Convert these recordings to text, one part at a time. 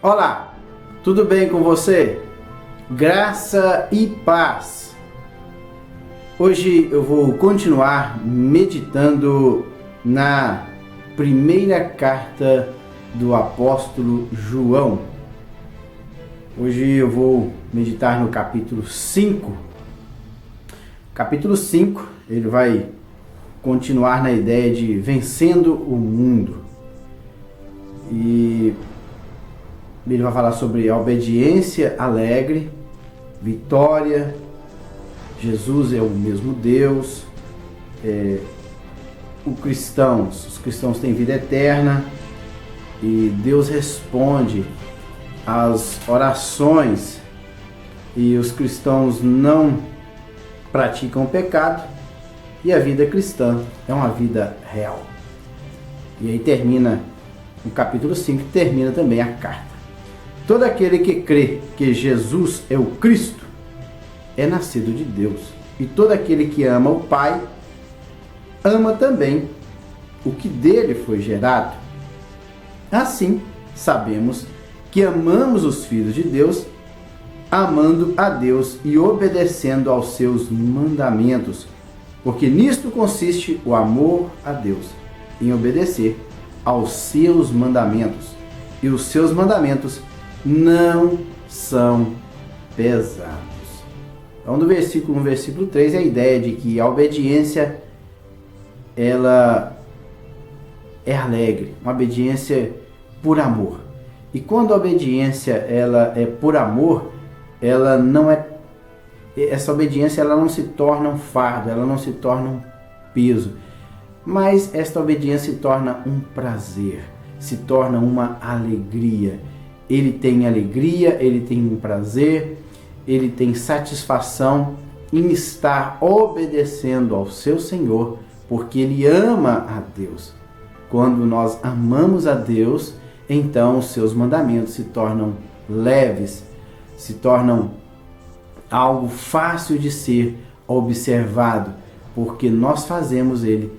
Olá, tudo bem com você? Graça e paz. Hoje eu vou continuar meditando na primeira carta do apóstolo João. Hoje eu vou meditar no capítulo 5. Capítulo 5, ele vai continuar na ideia de vencendo o mundo. E ele vai falar sobre a obediência alegre, vitória, Jesus é o mesmo Deus, os cristãos têm vida eterna e Deus responde às orações e os cristãos não praticam o pecado e a vida cristã é uma vida real. E aí termina o capítulo 5, termina também a carta. Todo aquele que crê que Jesus é o Cristo é nascido de Deus. E todo aquele que ama o Pai, ama também o que dele foi gerado. Assim, sabemos que amamos os filhos de Deus, amando a Deus e obedecendo aos seus mandamentos. Porque nisto consiste o amor a Deus, em obedecer aos seus mandamentos. E os seus mandamentos não são pesados. Então, no versículo 3, a ideia de que a obediência ela é alegre, uma obediência por amor. E quando a obediência ela é por amor, ela não é, essa obediência ela não se torna um fardo, ela não se torna um peso, mas esta obediência se torna um prazer, se torna uma alegria. Ele tem alegria, ele tem um prazer, ele tem satisfação em estar obedecendo ao seu Senhor, porque ele ama a Deus. Quando nós amamos a Deus, então os seus mandamentos se tornam leves, se tornam algo fácil de ser observado, porque nós fazemos ele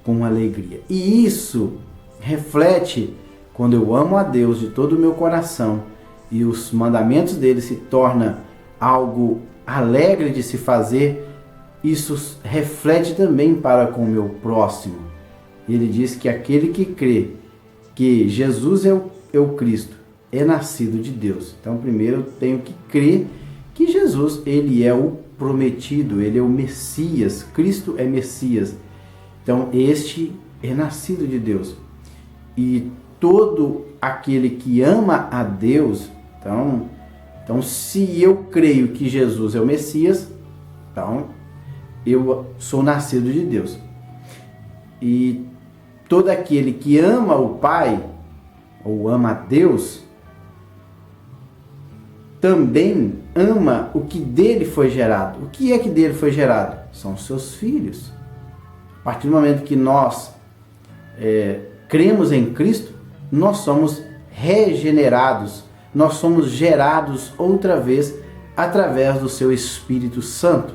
com alegria. E isso reflete quando eu amo a Deus de todo o meu coração e os mandamentos dele se tornam algo alegre de se fazer, isso reflete também para com o meu próximo. Ele diz que aquele que crê que Jesus é o Cristo é nascido de Deus. Então primeiro eu tenho que crer que Jesus ele é o prometido, ele é o Messias, Cristo é Messias. Então este é nascido de Deus. E todo aquele que ama a Deus, então se eu creio que Jesus é o Messias, então eu sou nascido de Deus. E todo aquele que ama o Pai, ou ama a Deus, também ama o que dele foi gerado. O que é que dele foi gerado? São os seus filhos. A partir do momento que nós cremos em Cristo, nós somos regenerados, nós somos gerados outra vez através do seu Espírito Santo.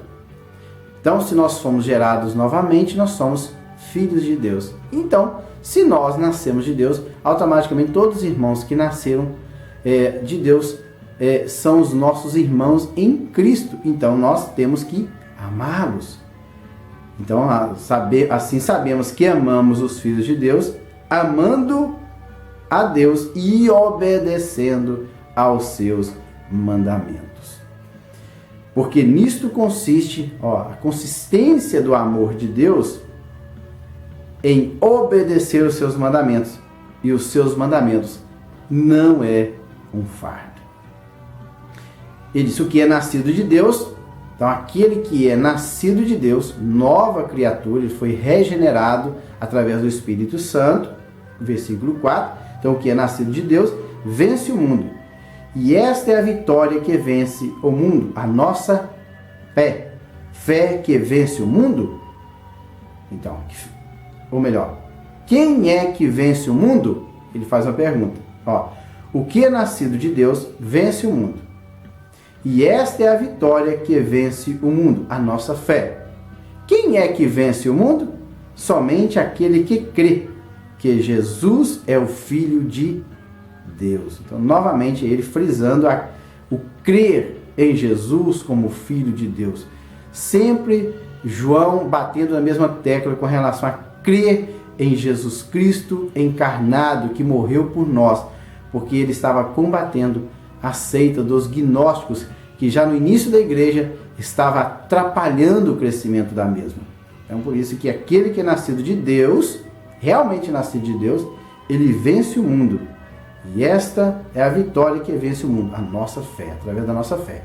Então, se nós fomos gerados novamente, nós somos filhos de Deus. Então, se nós nascemos de Deus, automaticamente todos os irmãos que nasceram de Deus são os nossos irmãos em Cristo. Então, nós temos que amá-los. Então, assim sabemos que amamos os filhos de Deus, amando a Deus e obedecendo aos seus mandamentos. Porque nisto consiste, a consistência do amor de Deus em obedecer os seus mandamentos. E os seus mandamentos não é um fardo. Ele disse o que é nascido de Deus. Então aquele que é nascido de Deus, nova criatura, ele foi regenerado através do Espírito Santo. Versículo 4. Então o que é nascido de Deus vence o mundo. E esta é a vitória que vence o mundo, a nossa fé. Fé que vence o mundo? Então, ou melhor, quem é que vence o mundo? Ele faz uma pergunta. O que é nascido de Deus vence o mundo. E esta é a vitória que vence o mundo, a nossa fé. Quem é que vence o mundo? Somente aquele que crê que Jesus é o Filho de Deus. Então, novamente, ele frisando o crer em Jesus como Filho de Deus. Sempre João batendo na mesma tecla com relação a crer em Jesus Cristo encarnado, que morreu por nós, porque ele estava combatendo a seita dos gnósticos, que já no início da igreja estava atrapalhando o crescimento da mesma. Então, por isso que aquele que é nascido de Deus, realmente nascido de Deus, ele vence o mundo. E esta é a vitória que vence o mundo, a nossa fé, através da nossa fé.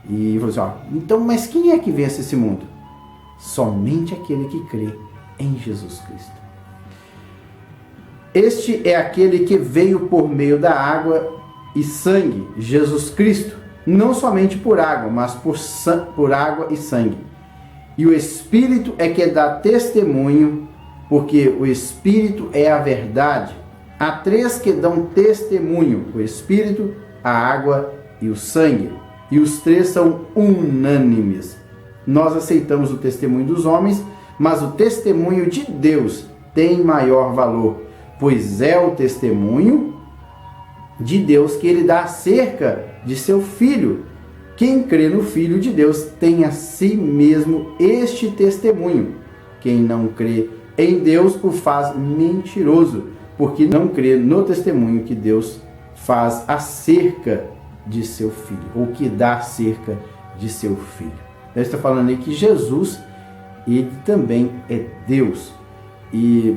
E falou assim, então, mas quem é que vence esse mundo? Somente aquele que crê em Jesus Cristo. Este é aquele que veio por meio da água e sangue, Jesus Cristo, não somente por água, mas por água e sangue. E o Espírito é que dá testemunho, porque o Espírito é a verdade. Há três que dão testemunho, o Espírito, a água e o sangue. E os três são unânimes. Nós aceitamos o testemunho dos homens, mas o testemunho de Deus tem maior valor, pois é o testemunho de Deus que ele dá acerca de seu Filho. Quem crê no Filho de Deus tem a si mesmo este testemunho. Quem não crê em Deus o faz mentiroso, porque não crê no testemunho que Deus faz acerca de seu Filho, ou que dá acerca de seu Filho. Ele está falando aí que Jesus, ele também é Deus. E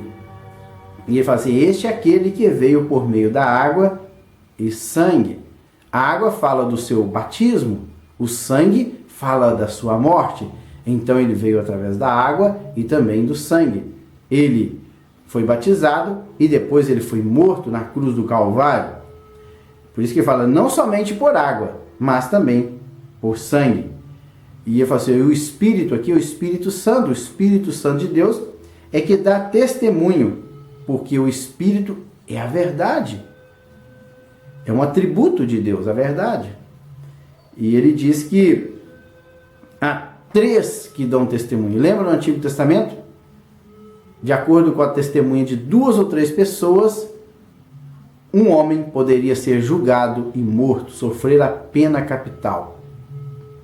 ele fala assim, este é aquele que veio por meio da água e sangue. A água fala do seu batismo, o sangue fala da sua morte. Então ele veio através da água e também do sangue. Ele foi batizado e depois ele foi morto na cruz do Calvário. Por isso que ele fala, não somente por água, mas também por sangue. E ele fala assim, o Espírito aqui, o Espírito Santo de Deus é que dá testemunho, porque o Espírito é a verdade. É um atributo de Deus, a verdade. E ele diz que há três que dão testemunho. Lembra no Antigo Testamento? De acordo com a testemunha de 2 ou 3 pessoas, um homem poderia ser julgado e morto, sofrer a pena capital,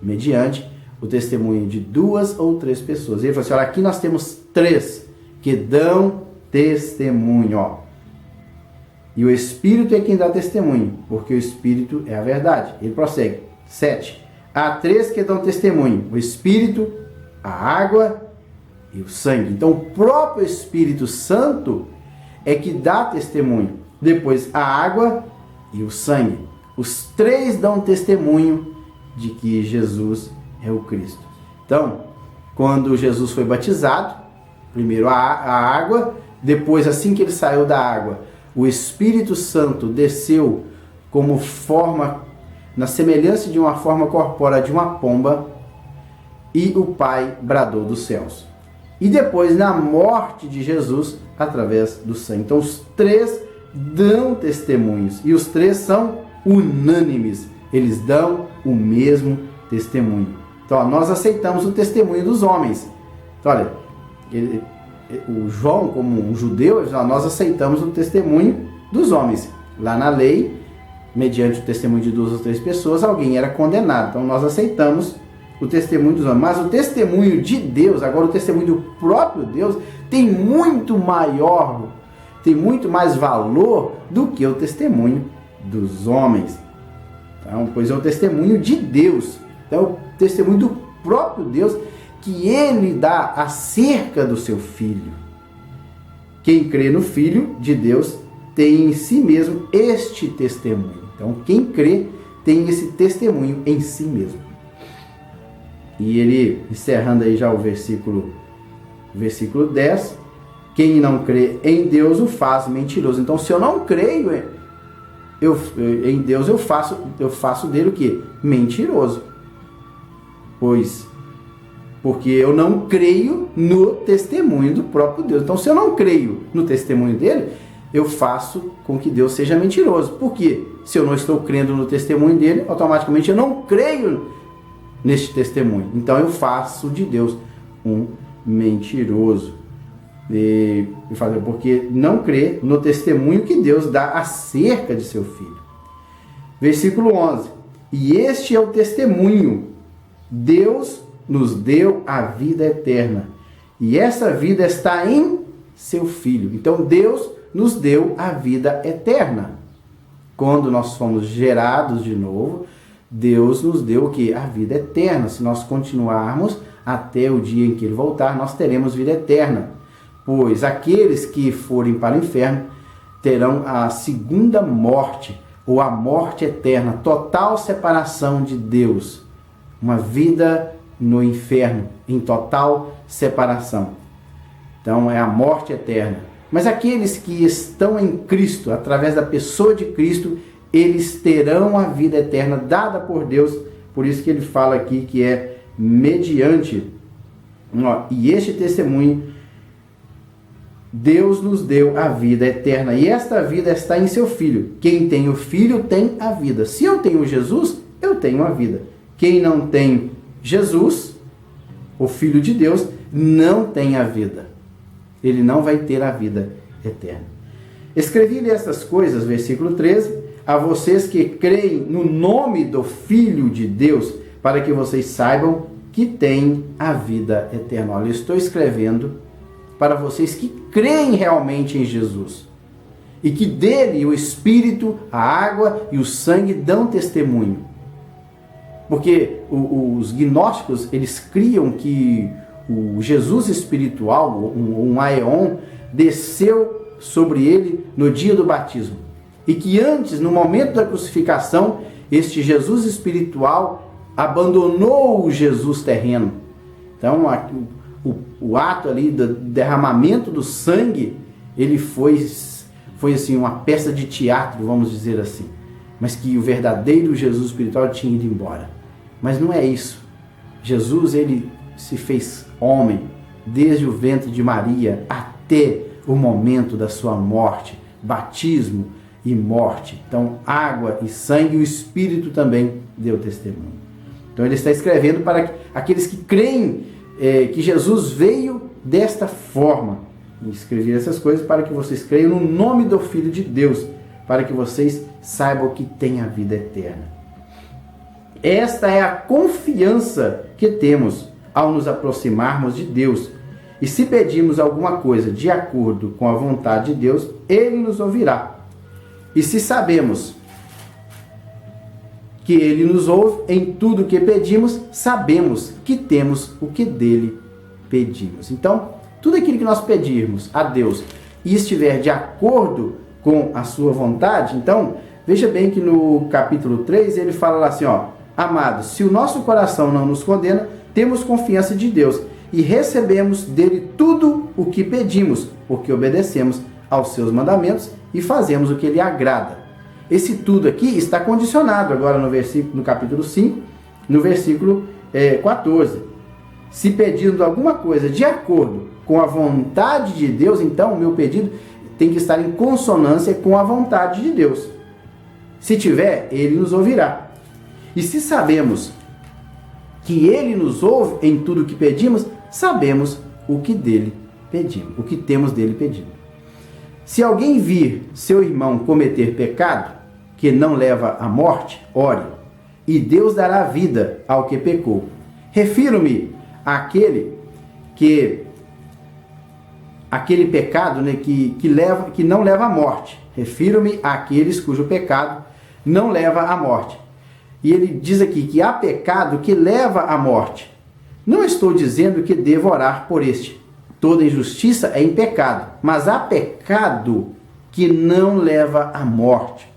mediante o testemunho de 2 ou 3 pessoas. E ele falou assim, olha, aqui nós temos 3 que dão testemunho, ó. E o Espírito é quem dá testemunho, porque o Espírito é a verdade. Ele prossegue. 7. Há 3 que dão testemunho, o Espírito, a água e o sangue. Então o próprio Espírito Santo é que dá testemunho. Depois a água e o sangue. Os 3 dão testemunho de que Jesus é o Cristo. Então, quando Jesus foi batizado, primeiro a água, depois assim que ele saiu da água, o Espírito Santo desceu como forma, na semelhança de uma forma corpórea de uma pomba, e o Pai bradou dos céus. E depois, na morte de Jesus, através do sangue. Então, os 3 dão testemunhos, e os 3 são unânimes. Eles dão o mesmo testemunho. Então, ó, nós aceitamos o testemunho dos homens. Então, olha, o João, como um judeu, nós aceitamos o testemunho dos homens. Lá na lei, mediante o testemunho de 2 ou 3 pessoas, alguém era condenado. Então nós aceitamos o testemunho dos homens. Mas o testemunho de Deus, agora o testemunho do próprio Deus, tem muito mais valor do que o testemunho dos homens. Então, pois é o testemunho de Deus. Então é o testemunho do próprio Deus que ele dá acerca do seu Filho. Quem crê no Filho de Deus tem em si mesmo este testemunho. Então, quem crê tem esse testemunho em si mesmo. E ele, encerrando aí já o versículo 10, quem não crê em Deus o faz mentiroso. Então, se eu não creio em Deus, eu faço dele o quê? Mentiroso. Porque eu não creio no testemunho do próprio Deus. Então, se eu não creio no testemunho dele, eu faço com que Deus seja mentiroso. Por quê? Se eu não estou crendo no testemunho dele, automaticamente eu não creio neste testemunho. Então, eu faço de Deus um mentiroso. Porque não crê no testemunho que Deus dá acerca de seu Filho. Versículo 11. E este é o testemunho: Deus nos deu a vida eterna, e essa vida está em seu Filho. Então Deus nos deu a vida eterna. Quando nós fomos gerados de novo, Deus nos deu o quê? A vida eterna. Se nós continuarmos até o dia em que Ele voltar, nós teremos vida eterna. Pois aqueles que forem para o inferno terão a segunda morte, ou a morte eterna, total separação de Deus. Uma vida no inferno, em total separação. Então é a morte eterna. Mas aqueles que estão em Cristo, através da pessoa de Cristo, eles terão a vida eterna dada por Deus. Por isso que ele fala aqui que é mediante. E este testemunho, Deus nos deu a vida eterna, e esta vida está em seu Filho. Quem tem o Filho tem a vida. Se eu tenho Jesus, eu tenho a vida. Quem não tem Jesus, o Filho de Deus, não tem a vida. Ele não vai ter a vida eterna. Escrevi-lhe estas coisas, versículo 13, a vocês que creem no nome do Filho de Deus, para que vocês saibam que têm a vida eterna. Olha, eu estou escrevendo para vocês que creem realmente em Jesus, e que dele o Espírito, a água e o sangue dão testemunho. Porque os gnósticos, eles criam que o Jesus espiritual, um aeon, desceu sobre ele no dia do batismo. E que antes, no momento da crucificação, este Jesus espiritual abandonou o Jesus terreno. Então, o ato ali do derramamento do sangue, ele foi assim, uma peça de teatro, vamos dizer assim. Mas que o verdadeiro Jesus espiritual tinha ido embora. Mas não é isso. Jesus, ele se fez homem desde o ventre de Maria até o momento da sua morte, batismo e morte. Então, água e sangue, o Espírito também deu testemunho. Então, ele está escrevendo para aqueles que creem que Jesus veio desta forma. E escrevi essas coisas para que vocês creiam no nome do Filho de Deus, para que vocês saibam que tem a vida eterna. Esta é a confiança que temos ao nos aproximarmos de Deus. E se pedirmos alguma coisa de acordo com a vontade de Deus, Ele nos ouvirá. E se sabemos que Ele nos ouve em tudo o que pedimos, sabemos que temos o que dele pedimos. Então, tudo aquilo que nós pedirmos a Deus e estiver de acordo com a sua vontade, então, veja bem que no capítulo 3 ele fala lá assim, amados, se o nosso coração não nos condena, temos confiança de Deus e recebemos dele tudo o que pedimos, porque obedecemos aos seus mandamentos e fazemos o que lhe agrada. Esse tudo aqui está condicionado agora no capítulo 5, no versículo 14. Se pedirmos alguma coisa de acordo com a vontade de Deus, então o meu pedido tem que estar em consonância com a vontade de Deus. Se tiver, ele nos ouvirá. E se sabemos que ele nos ouve em tudo o que pedimos, sabemos o que dele pedimos, o que temos dele pedido. Se alguém vir seu irmão cometer pecado que não leva à morte, ore, e Deus dará vida ao que pecou. Refiro-me àquele pecado, né, que não leva à morte. Refiro-me àqueles cujo pecado não leva à morte. E ele diz aqui que há pecado que leva à morte. Não estou dizendo que devo orar por este. Toda injustiça é em pecado, mas há pecado que não leva à morte.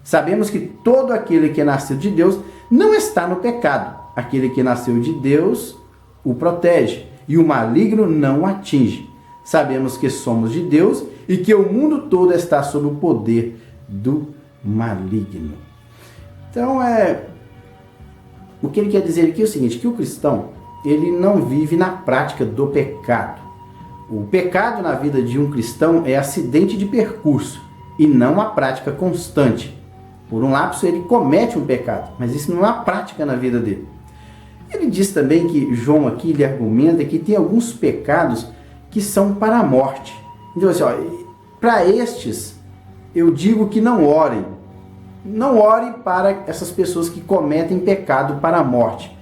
Sabemos que todo aquele que é nascido de Deus não está no pecado. Aquele que nasceu de Deus o protege e o maligno não o atinge. Sabemos que somos de Deus e que o mundo todo está sob o poder do maligno. Então, o que ele quer dizer aqui é o seguinte, que o cristão, ele não vive na prática do pecado. O pecado na vida de um cristão é acidente de percurso e não a prática constante. Por um lapso ele comete um pecado, mas isso não é a prática na vida dele. Ele diz também que João aqui, ele argumenta que tem alguns pecados que são para a morte. Então, assim, para estes, eu digo que não orem. Não ore para essas pessoas que cometem pecado para a morte.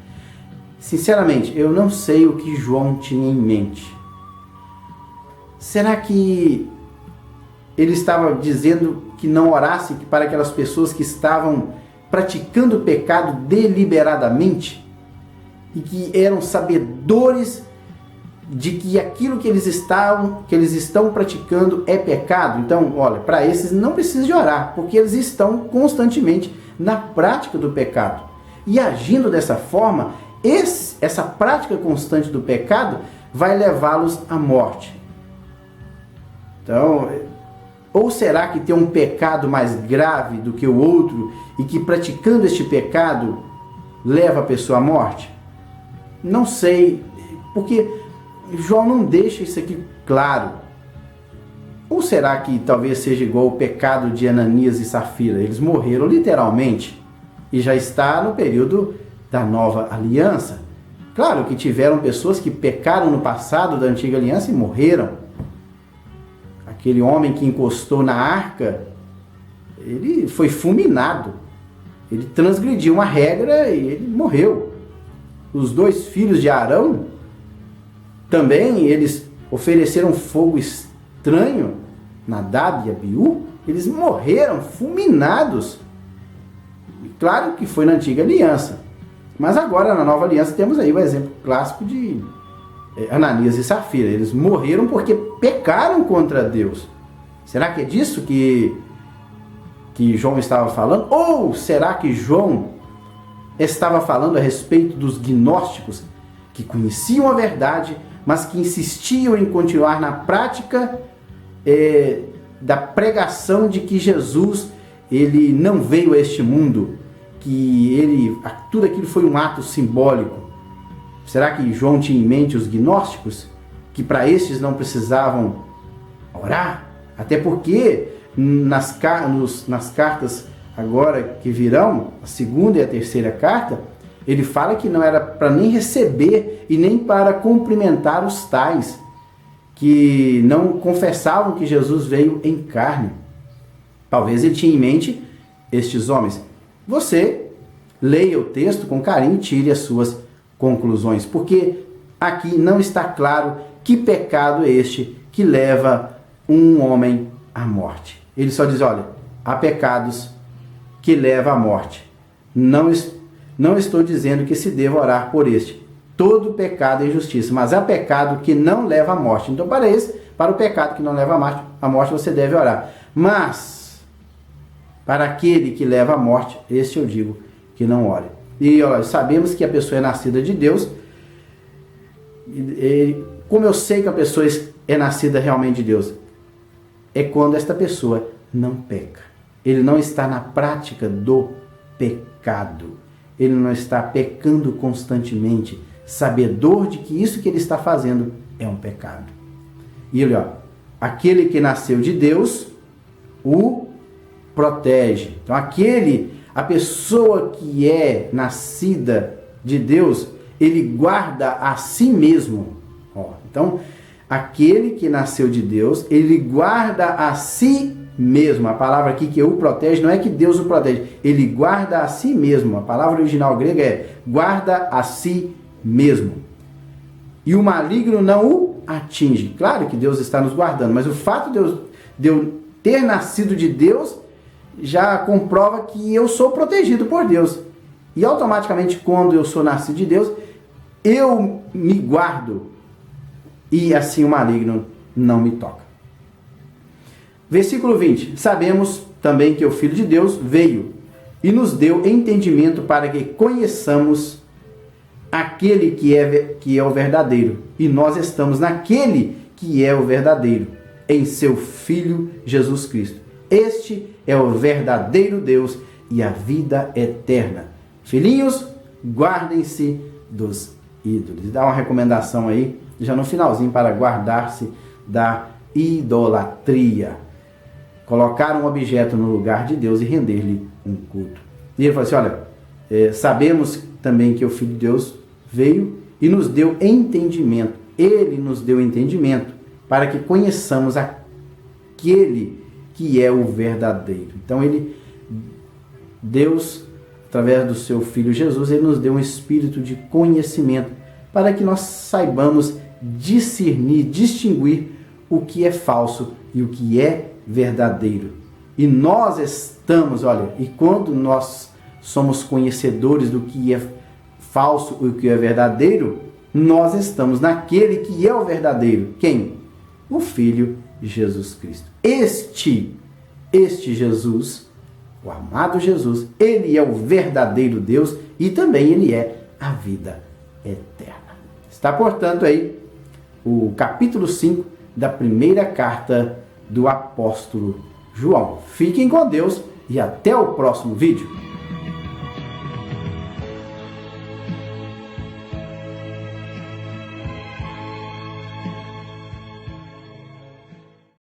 Sinceramente, eu não sei o que João tinha em mente. Será que ele estava dizendo que não orasse para aquelas pessoas que estavam praticando o pecado deliberadamente e que eram sabedores de que aquilo que eles estão praticando é pecado? Então, olha, para esses não precisa de orar, porque eles estão constantemente na prática do pecado. E agindo dessa forma, essa prática constante do pecado vai levá-los à morte. Então, ou será que tem um pecado mais grave do que o outro e que praticando este pecado leva a pessoa à morte? Não sei, porque João não deixa isso aqui claro. Ou será que talvez seja igual o pecado de Ananias e Safira? Eles morreram literalmente e já está no período da nova aliança. Claro que tiveram pessoas que pecaram no passado da antiga aliança e morreram. Aquele homem que encostou na arca, ele foi fulminado. Ele transgrediu uma regra e ele morreu. Os 2 filhos de Arão, também eles ofereceram fogo estranho, Nadab e Abiú, eles morreram fulminados. Claro que foi na antiga aliança, mas agora na nova aliança temos aí o exemplo clássico de Ananias e Safira. Eles morreram porque pecaram contra Deus. Será que é disso que João estava falando? Ou será que João estava falando a respeito dos gnósticos que conheciam a verdade, mas que insistiam em continuar na prática da pregação de que Jesus ele não veio a este mundo, que tudo aquilo foi um ato simbólico? Será que João tinha em mente os gnósticos, que para estes não precisavam orar? Até porque nas cartas agora que virão, a 2ª e a 3ª carta, ele fala que não era para nem receber e nem para cumprimentar os tais que não confessavam que Jesus veio em carne. Talvez ele tinha em mente estes homens. Você leia o texto com carinho e tire as suas conclusões, porque aqui não está claro que pecado é este que leva um homem à morte. Ele só diz, olha, há pecados que levam à morte. Não estou dizendo que se deva orar por este. Todo pecado é injustiça, mas há pecado que não leva à morte. Então, para o pecado que não leva à morte, você deve orar. Mas, para aquele que leva à morte, este eu digo que não ore. E olha, sabemos que a pessoa é nascida de Deus. Como eu sei que a pessoa é nascida realmente de Deus? É quando esta pessoa não peca. Ele não está na prática do pecado. Ele não está pecando constantemente, sabedor de que isso que ele está fazendo é um pecado. E olha, aquele que nasceu de Deus o protege. Então a pessoa que é nascida de Deus, ele guarda a si mesmo. Então, aquele que nasceu de Deus, ele guarda a si mesmo. A palavra aqui que o protege não é que Deus o protege, ele guarda a si mesmo. A palavra original grega é guarda a si mesmo. E o maligno não o atinge. Claro que Deus está nos guardando, mas o fato de eu ter nascido de Deus já comprova que eu sou protegido por Deus. E automaticamente, quando eu sou nascido de Deus, eu me guardo. E assim o maligno não me toca. Versículo 20. Sabemos também que o Filho de Deus veio e nos deu entendimento para que conheçamos aquele que é o verdadeiro. E nós estamos naquele que é o verdadeiro, em seu Filho Jesus Cristo. Este é o verdadeiro Deus e a vida eterna. Filhinhos, guardem-se dos ídolos. Dá uma recomendação aí, já no finalzinho, para guardar-se da idolatria. Colocar um objeto no lugar de Deus e render-lhe um culto. E ele falou assim, olha, sabemos também que o Filho de Deus veio e nos deu entendimento. Ele nos deu entendimento para que conheçamos aquele que é o verdadeiro. Então Deus, através do seu Filho Jesus, ele nos deu um espírito de conhecimento para que nós saibamos discernir, distinguir o que é falso e o que é verdadeiro. E nós estamos, olha, e quando nós somos conhecedores do que é falso e o que é verdadeiro, nós estamos naquele que é o verdadeiro. Quem? O Filho Jesus Cristo. Este Jesus, o amado Jesus, ele é o verdadeiro Deus e também ele é a vida eterna. Está, portanto, aí o capítulo 5 da primeira carta do apóstolo João. Fiquem com Deus e até o próximo vídeo.